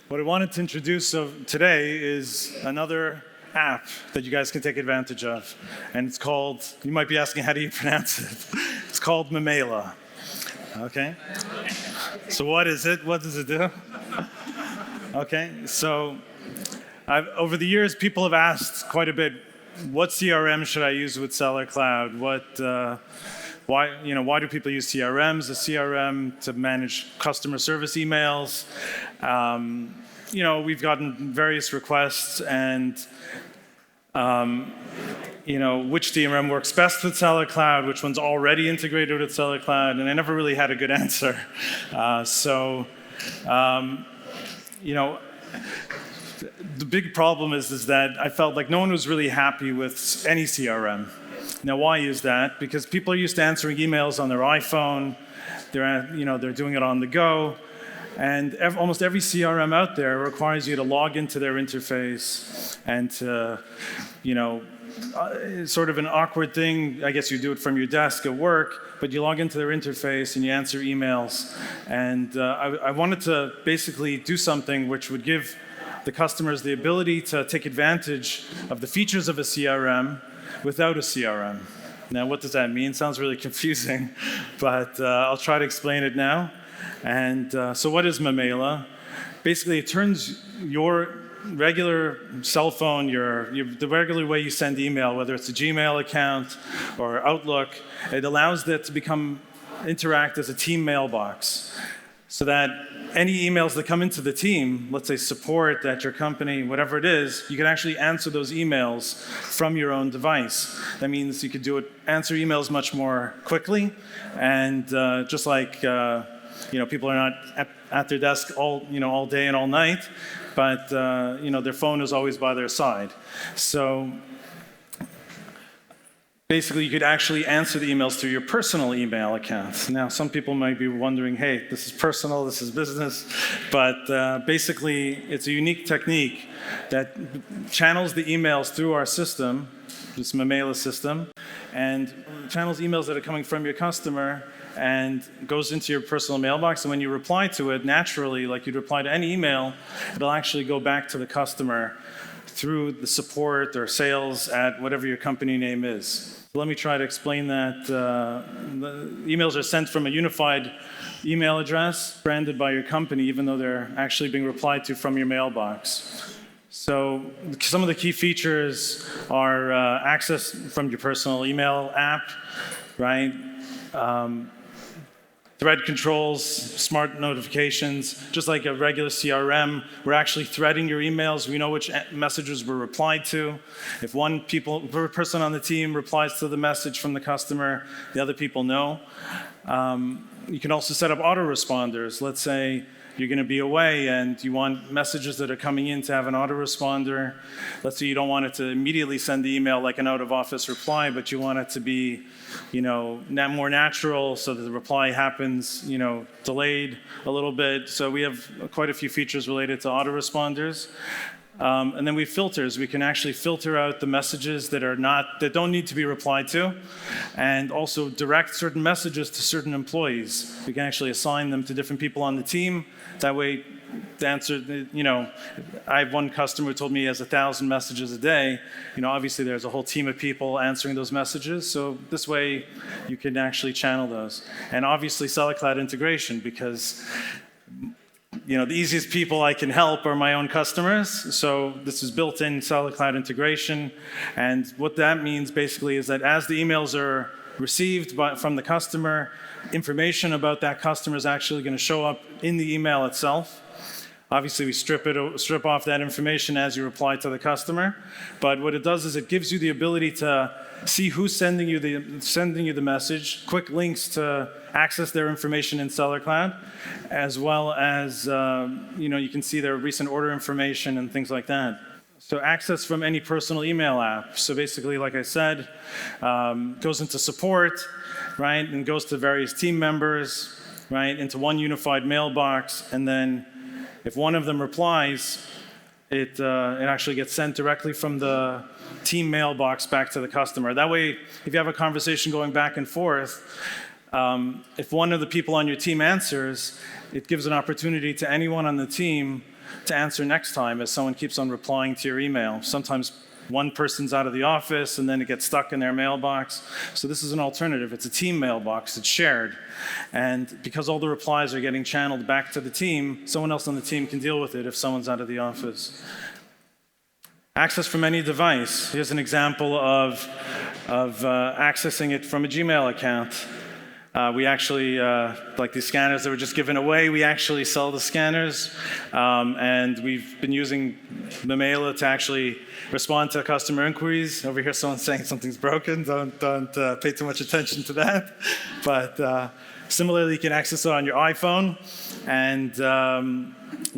What I wanted to introduce today is another app that you guys can take advantage of. And it's called, you might be asking, how do you pronounce it? It's called Memela. Okay? So what is it? What does it do? Okay, so over the years, people have asked quite a bit, what CRM should I use with Seller Cloud? Why do people use CRMs? A CRM to manage customer service emails. We've gotten various requests and which CRM works best with Seller Cloud, which one's already integrated with Seller Cloud, and I never really had a good answer. The big problem is that I felt like no one was really happy with any CRM. Now, why is that? Because people are used to answering emails on their iPhone. They're doing it on the go. And almost every CRM out there requires you to log into their interface and to, sort of an awkward thing. I guess you do it from your desk at work, but you log into their interface and you answer emails. And I wanted to basically do something which would give the customers the ability to take advantage of the features of a CRM without a CRM. Now, what does that mean? Sounds really confusing, but I'll try to explain it now. And so what is Memela? Basically, it turns your regular cell phone, the regular way you send email, whether it's a Gmail account or Outlook, it allows that to interact as a team mailbox. So that any emails that come into the team, let's say support at your company, whatever it is, you can actually answer those emails from your own device. That means you could answer emails much more quickly, and just like people are not at their desk all day and all night, but their phone is always by their side. So basically, you could actually answer the emails through your personal email account. Now, some people might be wondering, hey, this is personal, this is business. But basically, it's a unique technique that channels the emails through our system, this Memela system, and channels emails that are coming from your customer and goes into your personal mailbox. And when you reply to it, naturally, like you'd reply to any email, it'll actually go back to the customer through the support or sales at whatever your company name is. Let me try to explain that. The emails are sent from a unified email address branded by your company, even though they're actually being replied to from your mailbox. So some of the key features are access from your personal email app, right? Thread controls, smart notifications. Just like a regular CRM, we're actually threading your emails. We know which messages were replied to. If one person on the team replies to the message from the customer, the other people know. You can also set up autoresponders. Let's say you're going to be away and you want messages that are coming in to have an autoresponder. Let's say you don't want it to immediately send the email like an out-of-office reply, but you want it to be more natural, so that the reply happens, delayed a little bit. So we have quite a few features related to autoresponders. And then we have filters. We can actually filter out the messages that don't need to be replied to, and also direct certain messages to certain employees. We can actually assign them to different people on the team. That way, the answer, I have one customer who told me he has 1,000 messages a day. Obviously there's a whole team of people answering those messages. So this way, you can actually channel those. And obviously, Seller Cloud integration, because the easiest people I can help are my own customers. So this is built-in Seller Cloud integration. And what that means basically is that as the emails are received from the customer, information about that customer is actually going to show up in the email itself. Obviously, we strip off that information as you reply to the customer. But what it does is it gives you the ability to see who's sending you the message, quick links to access their information in Seller Cloud, as well as you can see their recent order information and things like that. So access from any personal email app. So basically, like I said, goes into support, right, and goes to various team members, right, into one unified mailbox, and then if one of them replies, it actually gets sent directly from the team mailbox back to the customer. That way, if you have a conversation going back and forth, if one of the people on your team answers, it gives an opportunity to anyone on the team to answer next time as someone keeps on replying to your email. Sometimes one person's out of the office and then it gets stuck in their mailbox. So this is an alternative. It's a team mailbox. It's shared. And because all the replies are getting channeled back to the team, someone else on the team can deal with it if someone's out of the office. Access from any device. Here's an example of accessing it from a Gmail account. We actually, like these scanners that were just given away, we actually sell the scanners. And we've been using Mamela to actually respond to customer inquiries. Over here, someone's saying something's broken. Don't pay too much attention to that. But similarly, you can access it on your iPhone. And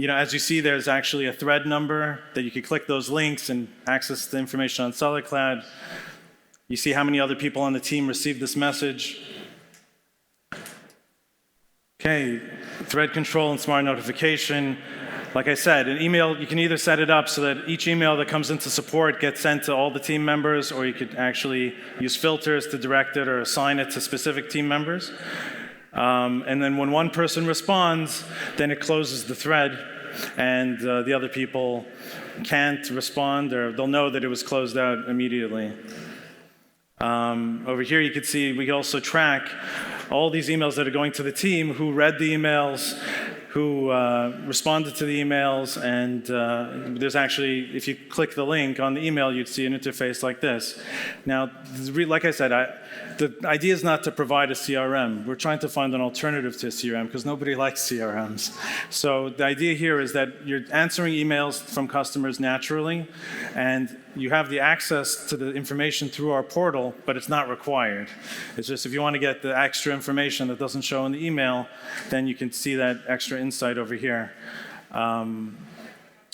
as you see, there's actually a thread number that you can click those links and access the information on SellerCloud. You see how many other people on the team received this message. Okay, thread control and smart notification. Like I said, an email, you can either set it up so that each email that comes into support gets sent to all the team members, or you could actually use filters to direct it or assign it to specific team members. And then when one person responds, then it closes the thread, and the other people can't respond, or they'll know that it was closed out immediately. Over here you can see we also track all these emails that are going to the team, who read the emails, who responded to the emails, and there's actually, if you click the link on the email, you'd see an interface like this. Now, like I said, the idea is not to provide a CRM. We're trying to find an alternative to a CRM because nobody likes CRMs. So the idea here is that you're answering emails from customers naturally, and you have the access to the information through our portal, but it's not required. It's just if you want to get the extra information that doesn't show in the email, then you can see that extra insight over here.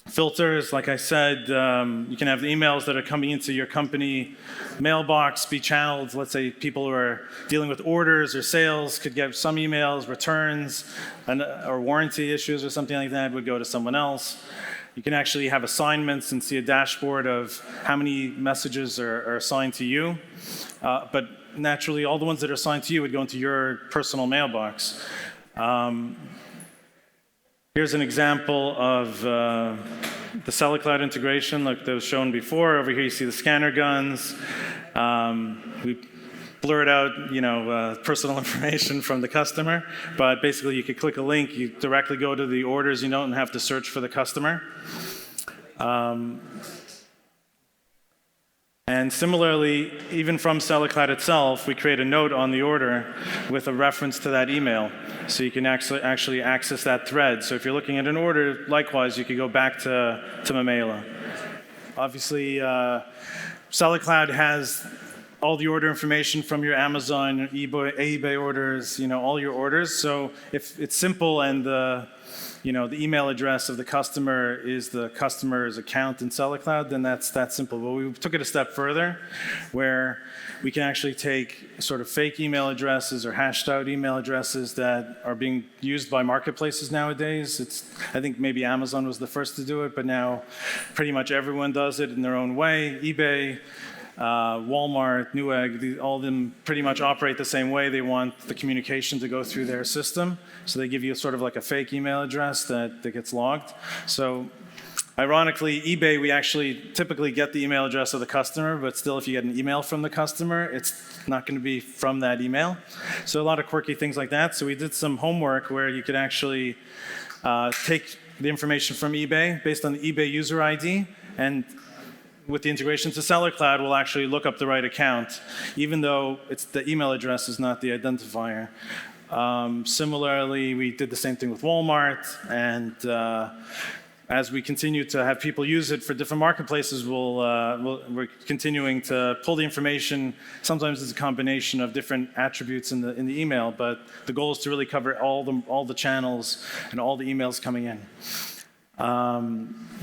Filters, like I said, you can have the emails that are coming into your company mailbox be channeled. Let's say people who are dealing with orders or sales could get some emails, returns, or warranty issues or something like that would go to someone else. You can actually have assignments and see a dashboard of how many messages are assigned to you. But naturally, all the ones that are assigned to you would go into your personal mailbox. Here's an example of the SellerCloud integration, like that was shown before. Over here, you see the scanner guns. We blurred out, personal information from the customer, but basically, you could click a link, you directly go to the orders, you don't have to search for the customer. And similarly, even from SellerCloud itself, we create a note on the order with a reference to that email. So you can actually access that thread. So if you're looking at an order, likewise, you could go back to Mamela. Obviously, SellerCloud has all the order information from your Amazon, eBay orders, all your orders. So if it's simple and the email address of the customer is the customer's account in SellerCloud, then that's that simple. But we took it a step further, where we can actually take sort of fake email addresses or hashed out email addresses that are being used by marketplaces nowadays. I think maybe Amazon was the first to do it, but now pretty much everyone does it in their own way. eBay, Walmart, Newegg, all of them pretty much operate the same way. They want the communication to go through their system. So they give you sort of like a fake email address that gets logged. So ironically, eBay, we actually typically get the email address of the customer, but still if you get an email from the customer, it's not going to be from that email. So a lot of quirky things like that. So we did some homework where you could actually take the information from eBay based on the eBay user ID, and with the integration to SellerCloud, we'll actually look up the right account, even though the email address is not the identifier. Similarly, we did the same thing with Walmart, and as we continue to have people use it for different marketplaces, we're continuing to pull the information. Sometimes it's a combination of different attributes in the email, but the goal is to really cover all the channels and all the emails coming in.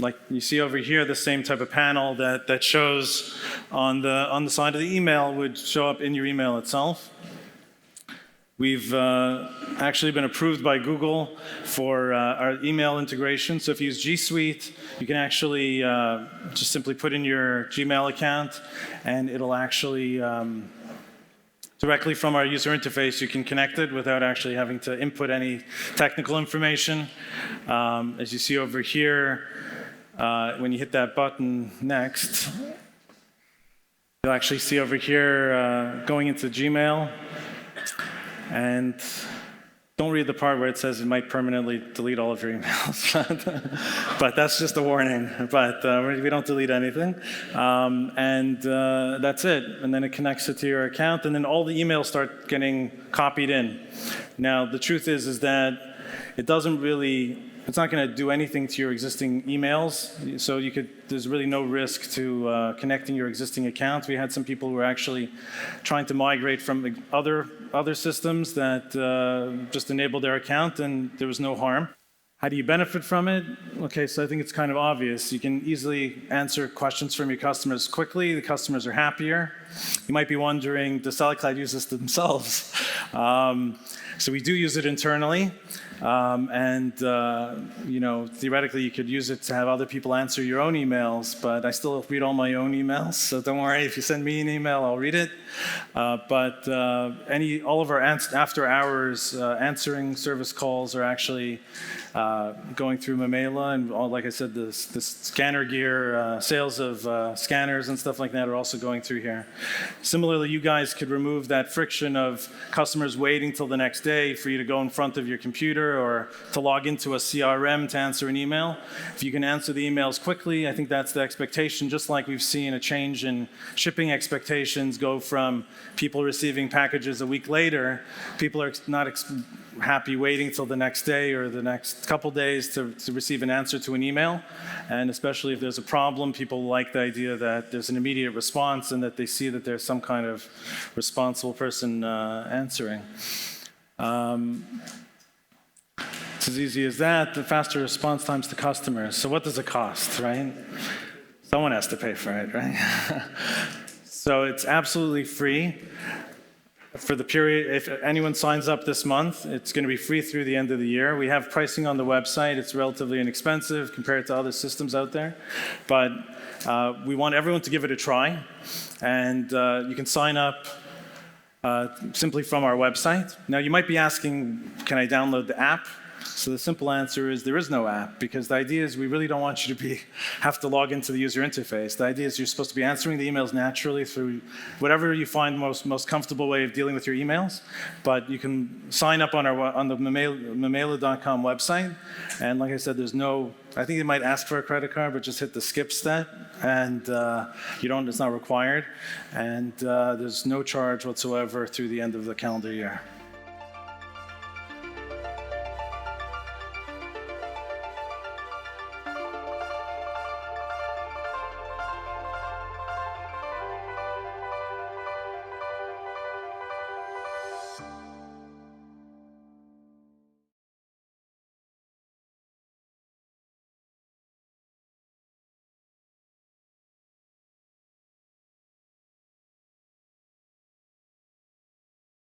Like you see over here, the same type of panel that shows on the side of the email would show up in your email itself. We've actually been approved by Google for our email integration. So if you use G Suite, you can actually just simply put in your Gmail account, and it'll actually Directly from our user interface, you can connect it without actually having to input any technical information. As you see over here, when you hit that button next, you'll actually see over here going into Gmail. And don't read the part where it says it might permanently delete all of your emails. But that's just a warning. But we don't delete anything. And that's it. And then it connects it to your account. And then all the emails start getting copied in. Now, the truth is that it doesn't really, it's not going to do anything to your existing emails. So there's really no risk to connecting your existing accounts. We had some people who were actually trying to migrate from other systems that just enabled their account, and there was no harm. How do you benefit from it? Okay, so I think it's kind of obvious. You can easily answer questions from your customers quickly. The customers are happier. You might be wondering, does SallyCloud use this themselves? So we do use it internally. Theoretically, you could use it to have other people answer your own emails, but I still read all my own emails, so don't worry. If you send me an email, I'll read it. All of our after-hours answering service calls are actually going through Mamela, and like I said, the scanner gear, sales of scanners and stuff like that are also going through here. Similarly, you guys could remove that friction of customers waiting till the next day for you to go in front of your computer or to log into a CRM to answer an email. If you can answer the emails quickly, I think that's the expectation, just like we've seen a change in shipping expectations go from people receiving packages a week later. People are not happy waiting till the next day or the next couple days to receive an answer to an email. And especially if there's a problem, people like the idea that there's an immediate response and that they see that there's some kind of responsible person answering. It's as easy as that, the faster response times to customers. So what does it cost, right? Someone has to pay for it, right? So it's absolutely free. For the period, if anyone signs up this month, it's going to be free through the end of the year. We have pricing on the website. It's relatively inexpensive compared to other systems out there. But we want everyone to give it a try. And you can sign up simply from our website. Now, you might be asking, can I download the app? So the simple answer is there is no app, because the idea is we really don't want you to have to log into the user interface. The idea is you're supposed to be answering the emails naturally through whatever you find most comfortable way of dealing with your emails. But you can sign up on the Mamela.com website. And like I said, I think it might ask for a credit card, but just hit the skip step, and it's not required. And there's no charge whatsoever through the end of the calendar year.